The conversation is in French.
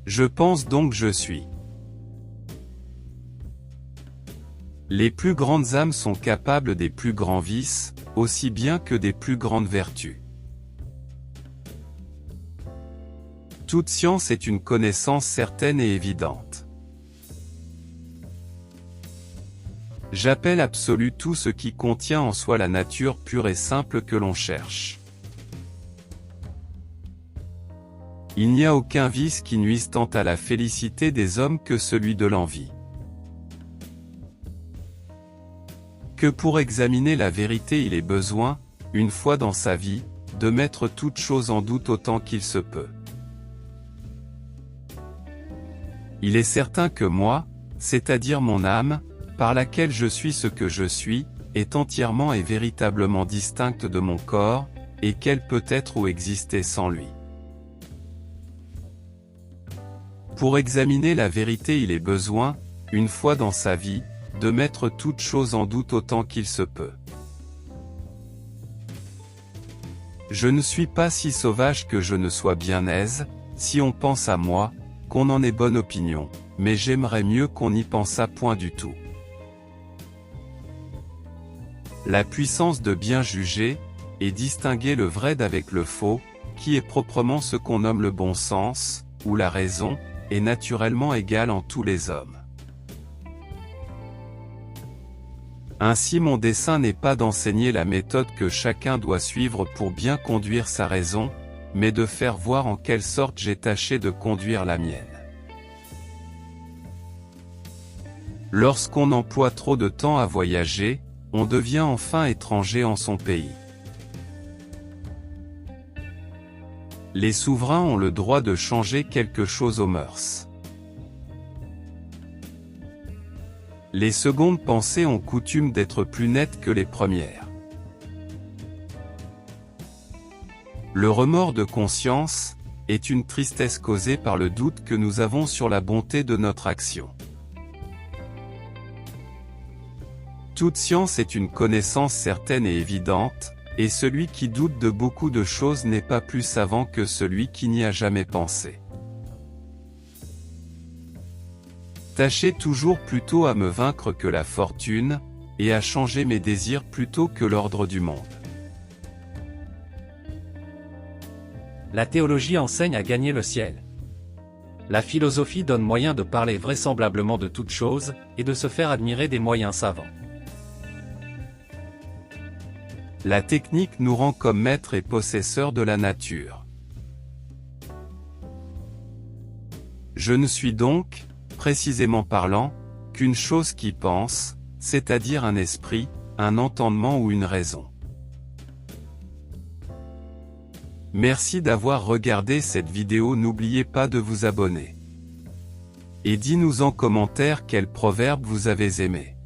Je pense donc je suis. Les plus grandes âmes sont capables des plus grands vices, aussi bien que des plus grandes vertus. Toute science est une connaissance certaine et évidente. J'appelle absolu tout ce qui contient en soi la nature pure et simple que l'on cherche. Il n'y a aucun vice qui nuise tant à la félicité des hommes que celui de l'envie. Que pour examiner la vérité il est besoin, une fois dans sa vie, de mettre toute chose en doute autant qu'il se peut. Il est certain que moi, c'est-à-dire mon âme, par laquelle je suis ce que je suis, est entièrement et véritablement distincte de mon corps, et qu'elle peut être ou exister sans lui. Pour examiner la vérité il est besoin, une fois dans sa vie, de mettre toute chose en doute autant qu'il se peut. Je ne suis pas si sauvage que je ne sois bien aise, si on pense à moi, qu'on en ait bonne opinion, mais j'aimerais mieux qu'on n'y pensât point du tout. La puissance de bien juger, et distinguer le vrai d'avec le faux, qui est proprement ce qu'on nomme le bon sens, ou la raison, est naturellement égale en tous les hommes. Ainsi mon dessein n'est pas d'enseigner la méthode que chacun doit suivre pour bien conduire sa raison, mais de faire voir en quelle sorte j'ai tâché de conduire la mienne. Lorsqu'on emploie trop de temps à voyager, on devient enfin étranger en son pays. Les souverains ont le droit de changer quelque chose aux mœurs. Les secondes pensées ont coutume d'être plus nettes que les premières. Le remords de conscience est une tristesse causée par le doute que nous avons sur la bonté de notre action. Toute science est une connaissance certaine et évidente, et celui qui doute de beaucoup de choses n'est pas plus savant que celui qui n'y a jamais pensé. Tâchez toujours plutôt à me vaincre que la fortune, et à changer mes désirs plutôt que l'ordre du monde. La théologie enseigne à gagner le ciel. La philosophie donne moyen de parler vraisemblablement de toutes choses, et de se faire admirer des moyens savants. La technique nous rend comme maîtres et possesseurs de la nature. Je ne suis donc, précisément parlant, qu'une chose qui pense, c'est-à-dire un esprit, un entendement ou une raison. Merci d'avoir regardé cette vidéo, n'oubliez pas de vous abonner. Et dis-nous en commentaire quel proverbe vous avez aimé.